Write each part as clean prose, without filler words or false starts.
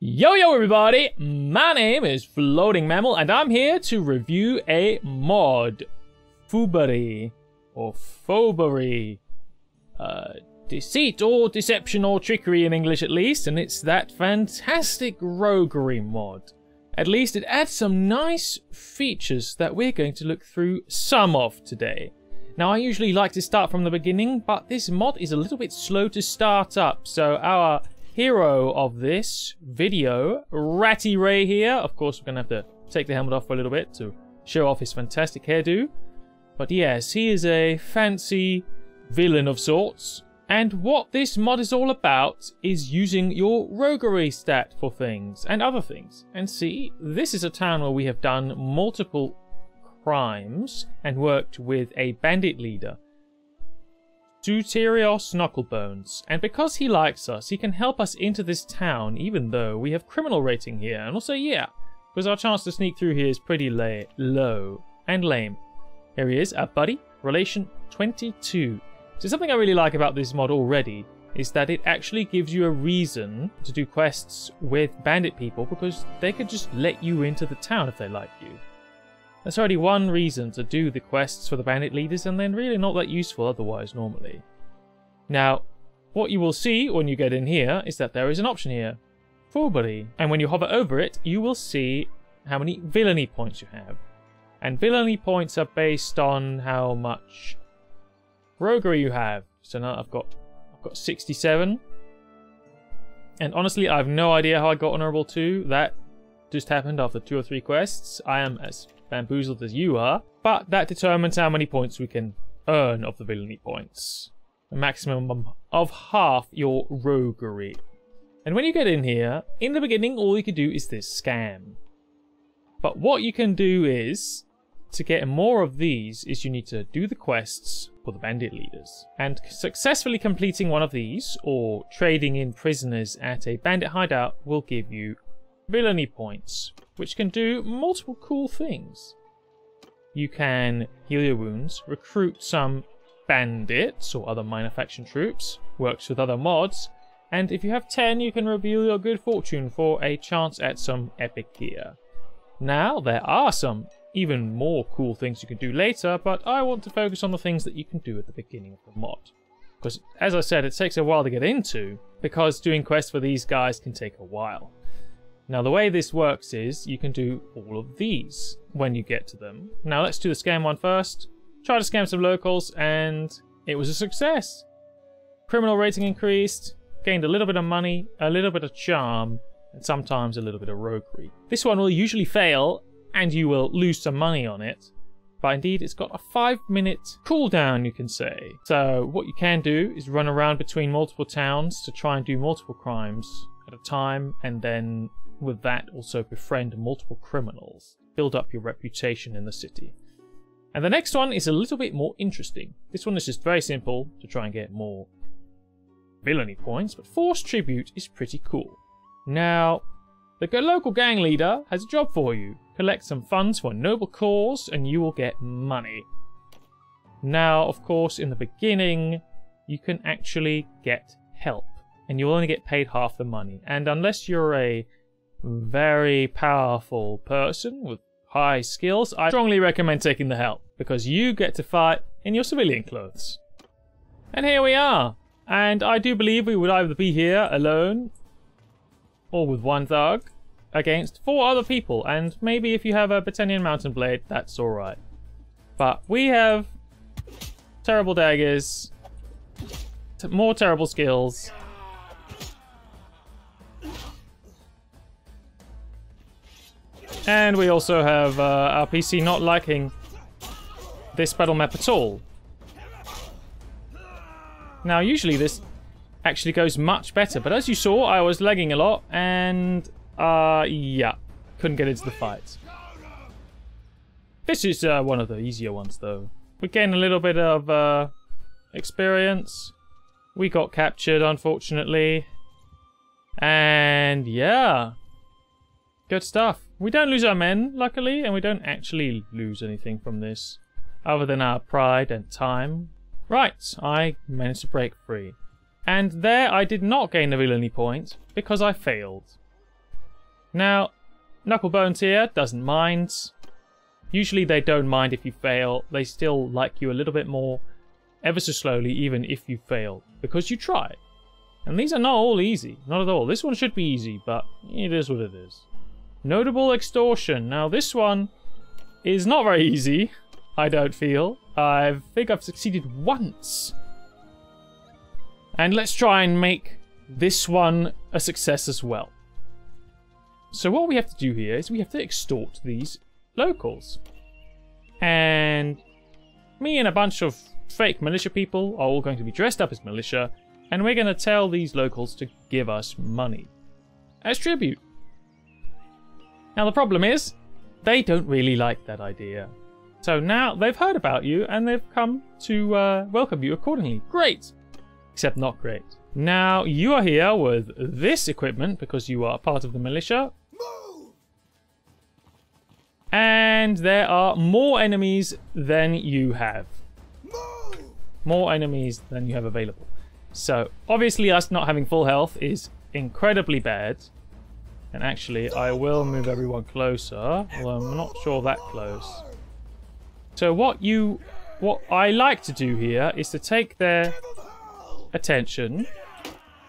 Yo everybody, my name is Floating Mammal and I'm here to review a mod, Fourberie, or Fourberie, deceit or deception or trickery in English at least, and it's that fantastic Roguery mod. At least it adds some nice features that we're going to look through some of today. Now I usually like to start from the beginning, but this mod is a little bit slow to start up, so our hero of this video, Ratty Ray here. Of course, we're going to have to take the helmet off for a little bit to show off his fantastic hairdo. But yes, he is a fancy villain of sorts. And what this mod is all about is using your Roguery stat for things and other things. And see, this is a town where we have done multiple crimes and worked with a bandit leader, Suterios Knucklebones, and because he likes us, he can help us into this town even though we have criminal rating here, and also yeah, because our chance to sneak through here is pretty low and lame. Here he is, our buddy, relation 22. So something I really like about this mod already is that it actually gives you a reason to do quests with bandit people because they could just let you into the town if they like you. That's already one reason to do the quests for the bandit leaders, and then really not that useful otherwise normally. Now, what you will see when you get in here is that there is an option here, Fourberie, and when you hover over it, you will see how many villainy points you have. And villainy points are based on how much roguery you have. So now I've got 67, and honestly, I have no idea how I got honorable 2. That just happened after 2 or 3 quests. I am as bamboozled as you are, but that determines how many points we can earn of the villainy points. A maximum of half your roguery. And when you get in here, in the beginning all you can do is this scam. But what you can do is, to get more of these, is you need to do the quests for the bandit leaders. And successfully completing one of these, or trading in prisoners at a bandit hideout, will give you villainy points, which can do multiple cool things. You can heal your wounds, recruit some bandits or other minor faction troops, works with other mods, and if you have 10 you can reveal your good fortune for a chance at some epic gear. Now there are some even more cool things you can do later, but I want to focus on the things that you can do at the beginning of the mod. Because as I said, it takes a while to get into, because doing quests for these guys can take a while. Now the way this works is you can do all of these when you get to them. Now let's do the scam one first. Try to scam some locals and it was a success. Criminal rating increased, gained a little bit of money, a little bit of charm, and sometimes a little bit of roguery. This one will usually fail and you will lose some money on it. But indeed it's got a 5-minute cooldown, you can say. So what you can do is run around between multiple towns to try and do multiple crimes at a time, and then with that also befriend multiple criminals, build up your reputation in the city. And the next one is a little bit more interesting. This one is just very simple to try and get more villainy points, but forced tribute is pretty cool. Now, the local gang leader has a job for you. Collect some funds for a noble cause and you will get money. Now, of course, in the beginning, you can actually get help, and you'll only get paid half the money. And unless you're a very powerful person with high skills, I strongly recommend taking the help, because you get to fight in your civilian clothes. And here we are, and I do believe we would either be here alone or with one thug against 4 other people, and maybe if you have a Battanian mountain blade, that's alright. But we have terrible daggers, more terrible skills. And we also have our PC not liking this battle map at all. Now usually this actually goes much better, but as you saw I was lagging a lot and yeah, couldn't get into the fight. This is one of the easier ones though. We gained a little bit of experience. We got captured unfortunately. And yeah, good stuff. We don't lose our men, luckily, and we don't actually lose anything from this, other than our pride and time. Right, I managed to break free. And there I did not gain a villainy point, because I failed. Now, Knucklebones here doesn't mind. Usually they don't mind if you fail. They still like you a little bit more, ever so slowly, even if you fail, because you tried. And these are not all easy, not at all. This one should be easy, but it is what it is. Notable extortion. Now this one is not very easy, I don't feel. I think I've succeeded once. And let's try and make this one a success as well. So what we have to do here is we have to extort these locals. And me and a bunch of fake militia people are all going to be dressed up as militia, and we're going to tell these locals to give us money as tribute. Now the problem is, they don't really like that idea. So now they've heard about you and they've come to welcome you accordingly. Great! Except not great. Now you are here with this equipment because you are part of the militia. And there are more enemies than you have. More enemies than you have available. So obviously us not having full health is incredibly bad. And actually I will move everyone closer, although I'm not sure that close. So what I like to do here is to take their attention,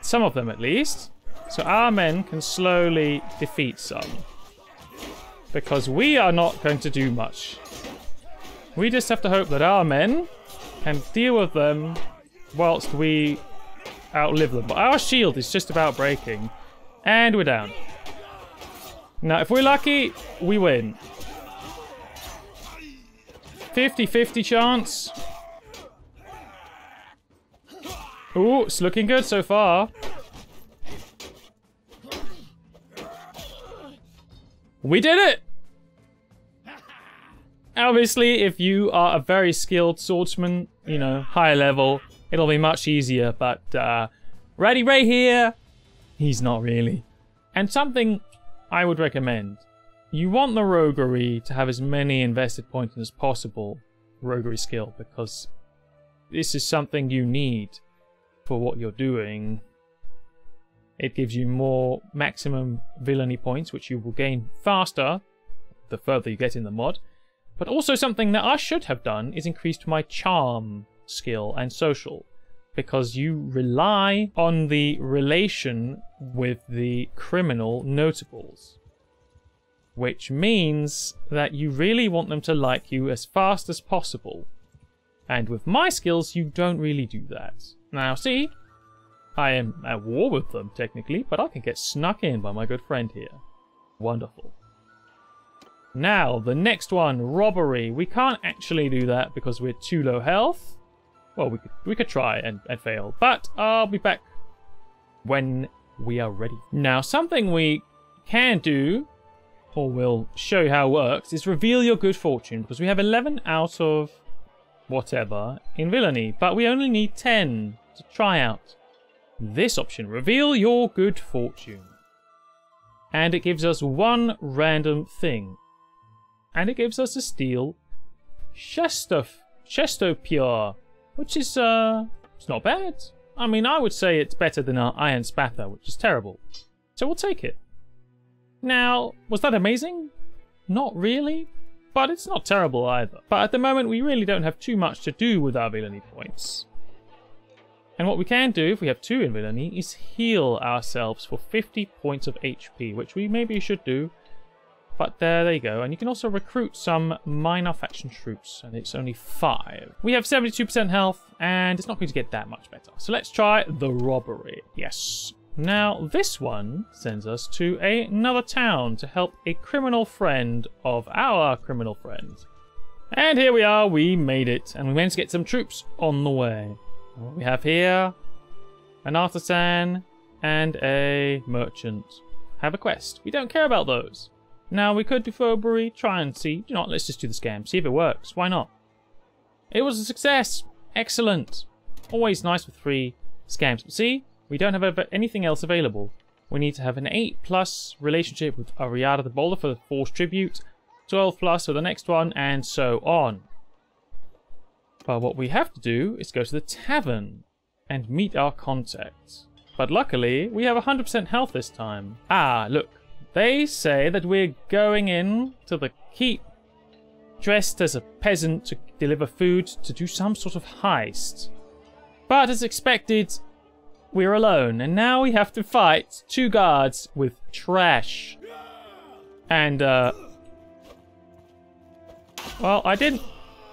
some of them at least, so our men can slowly defeat some. Because we are not going to do much. We just have to hope that our men can deal with them whilst we outlive them. But our shield is just about breaking. And we're down. Now, if we're lucky, we win. 50-50 chance. Ooh, it's looking good so far. We did it! Obviously, if you are a very skilled swordsman, you know, higher level, it'll be much easier, but Ratty Ray here, he's not really. And something I would recommend, you want the Roguery to have as many invested points as possible, Roguery skill, because this is something you need for what you're doing. It gives you more maximum villainy points, which you will gain faster the further you get in the mod. But also something that I should have done is increased my charm skill and social, because you rely on the relation with the criminal notables, which means that you really want them to like you as fast as possible. And with my skills, you don't really do that. Now see, I am at war with them technically, but I can get snuck in by my good friend here. Wonderful. Now, the next one, robbery. We can't actually do that because we're too low health. Well, we could try and fail, but I'll be back when we are ready. Now, something we can do, or we'll show you how it works, is reveal your good fortune, because we have 11 out of whatever in villainy, but we only need 10 to try out this option. Reveal your good fortune. And it gives us one random thing. And it gives us a steel Chestopure, which is, it's not bad. I mean, I would say it's better than our Iron Spather, which is terrible. So we'll take it. Now, was that amazing? Not really, but it's not terrible either. But at the moment, we really don't have too much to do with our villainy points. And what we can do, if we have 2 in villainy, is heal ourselves for 50 points of HP, which we maybe should do. But there you go. And you can also recruit some minor faction troops, and it's only 5. We have 72% health, and it's not going to get that much better. So let's try the robbery. Yes. Now, this one sends us to another town to help a criminal friend of our criminal friend. And here we are, we made it, and we managed to get some troops on the way. What we have here, an artisan and a merchant have a quest. We don't care about those. Now, we could do Fourberie, try and see. You know what, let's just do the scam, see if it works. Why not? It was a success. Excellent. Always nice with free scams. But see, we don't have anything else available. We need to have an 8+ relationship with Ariada the Boulder for the Forced Tribute, 12+ for the next one, and so on. But what we have to do is go to the tavern and meet our contacts. But luckily, we have 100% health this time. Ah, look. They say that we're going in to the keep dressed as a peasant to deliver food to do some sort of heist. But as expected, we're alone, and now we have to fight 2 guards with trash. And, well, I didn't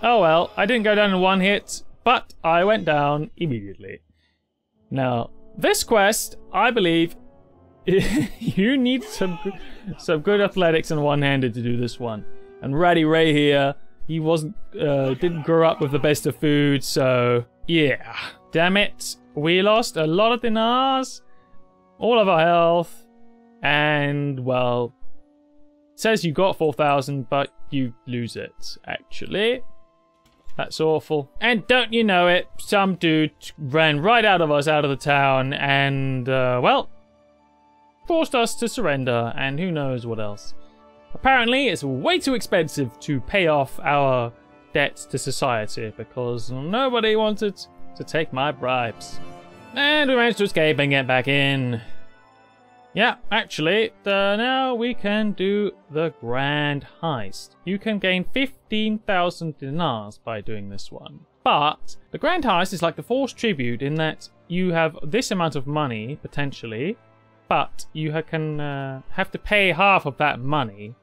go down in 1 hit, but I went down immediately. Now, this quest, I believe, you need some good athletics and one-handed to do this one. And Ratty Ray here, he didn't grow up with the best of food, so yeah. Damn it, we lost a lot of dinars, all of our health, and well, it says you got 4,000, but you lose it, actually. That's awful. And don't you know it, some dude ran right out of us, out of the town, and, well, forced us to surrender, and who knows what else. Apparently, it's way too expensive to pay off our debts to society, because nobody wanted to take my bribes. And we managed to escape and get back in. Yeah, actually, now we can do the Grand Heist. You can gain 15,000 dinars by doing this one. But the Grand Heist is like the forced tribute in that you have this amount of money, potentially, but you can have to pay half of that money,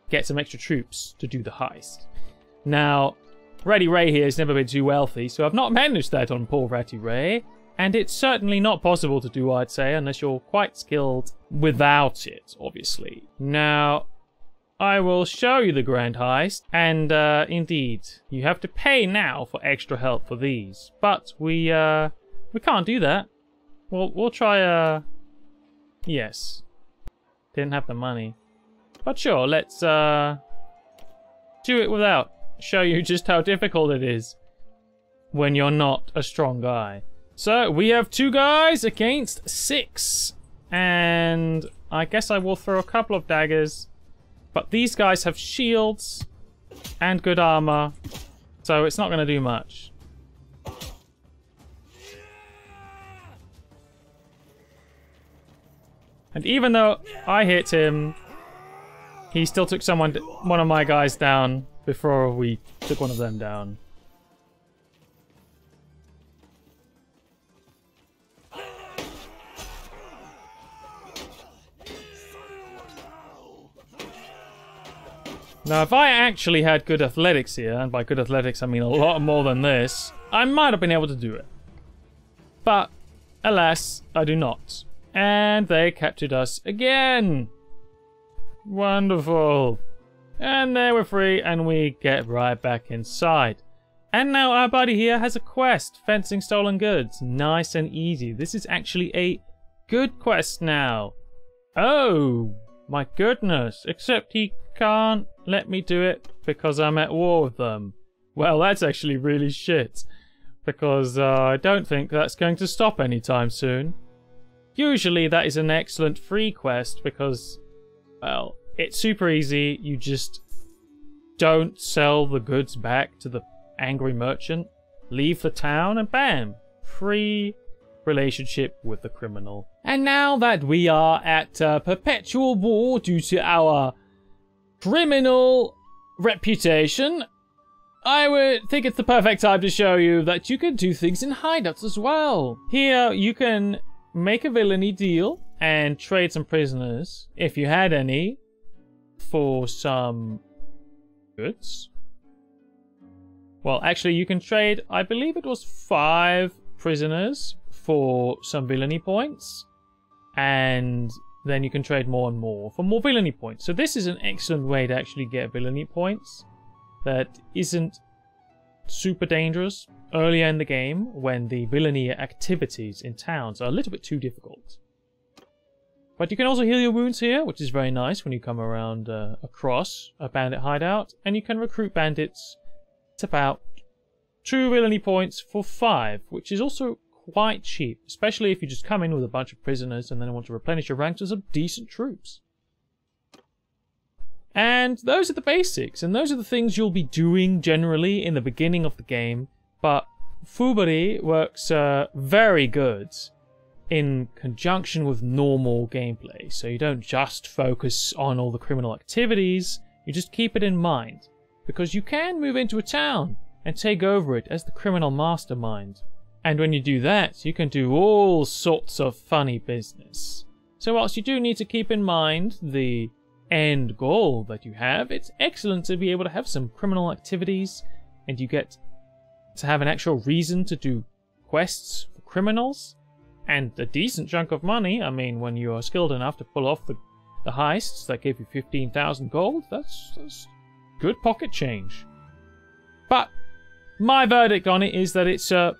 get some extra troops to do the heist. Now, Ratty Ray here has never been too wealthy, so I've not managed that on poor Ratty Ray. And it's certainly not possible to do, I'd say, unless you're quite skilled without it, obviously. Now, I will show you the Grand Heist, and indeed, you have to pay now for extra help for these. But we can't do that. We'll try, yes. Didn't have the money. But sure, let's do it without. Show you just how difficult it is when you're not a strong guy. So, we have 2 guys against 6. And I guess I will throw a couple of daggers. But these guys have shields and good armor. So it's not going to do much. And even though I hit him, he still took one of my guys down before we took one of them down. Now, if I actually had good athletics here, and by good athletics I mean a lot more than this, I might have been able to do it. But, alas, I do not. And they captured us again! Wonderful! And there we're free, and we get right back inside. And now our buddy here has a quest, fencing stolen goods. Nice and easy. This is actually a good quest now. Oh, my goodness. Except he can't let me do it because I'm at war with them. Well, that's actually really shit. Because I don't think that's going to stop anytime soon. Usually that is an excellent free quest because, well, it's super easy. You just don't sell the goods back to the angry merchant. Leave the town and bam! Free relationship with the criminal. And now that we are at perpetual war due to our criminal reputation, I would think it's the perfect time to show you that you can do things in hideouts as well. Here you can make a villainy deal and trade some prisoners, if you had any, for some goods. Well, actually you can trade, I believe it was 5 prisoners for some villainy points, and then you can trade more and more for more villainy points. So this is an excellent way to actually get villainy points that isn't super dangerous earlier in the game when the villainy activities in towns are a little bit too difficult. But you can also heal your wounds here, which is very nice when you come around across a bandit hideout, and you can recruit bandits. It's about 2 villainy points for 5, which is also quite cheap, especially if you just come in with a bunch of prisoners and then want to replenish your ranks with some decent troops. And those are the basics, and those are the things you'll be doing generally in the beginning of the game, but Fourberie works very good in conjunction with normal gameplay. So you don't just focus on all the criminal activities, you just keep it in mind. Because you can move into a town and take over it as the criminal mastermind. And when you do that, you can do all sorts of funny business. So whilst you do need to keep in mind the end goal that you have, it's excellent to be able to have some criminal activities and you get to have an actual reason to do quests for criminals and a decent chunk of money. I mean, when you are skilled enough to pull off the heists that give you 15,000 gold, that's good pocket change. But my verdict on it is that it's a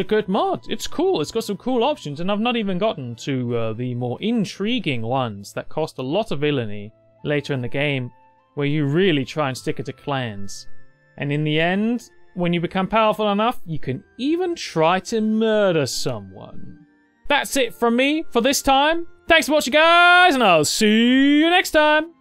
good mod. It's cool. It's got some cool options, and I've not even gotten to the more intriguing ones that cost a lot of villainy later in the game, where you really try and stick it to clans. And in the end, when you become powerful enough, you can even try to murder someone. That's it from me for this time. Thanks for watching, guys, and I'll see you next time.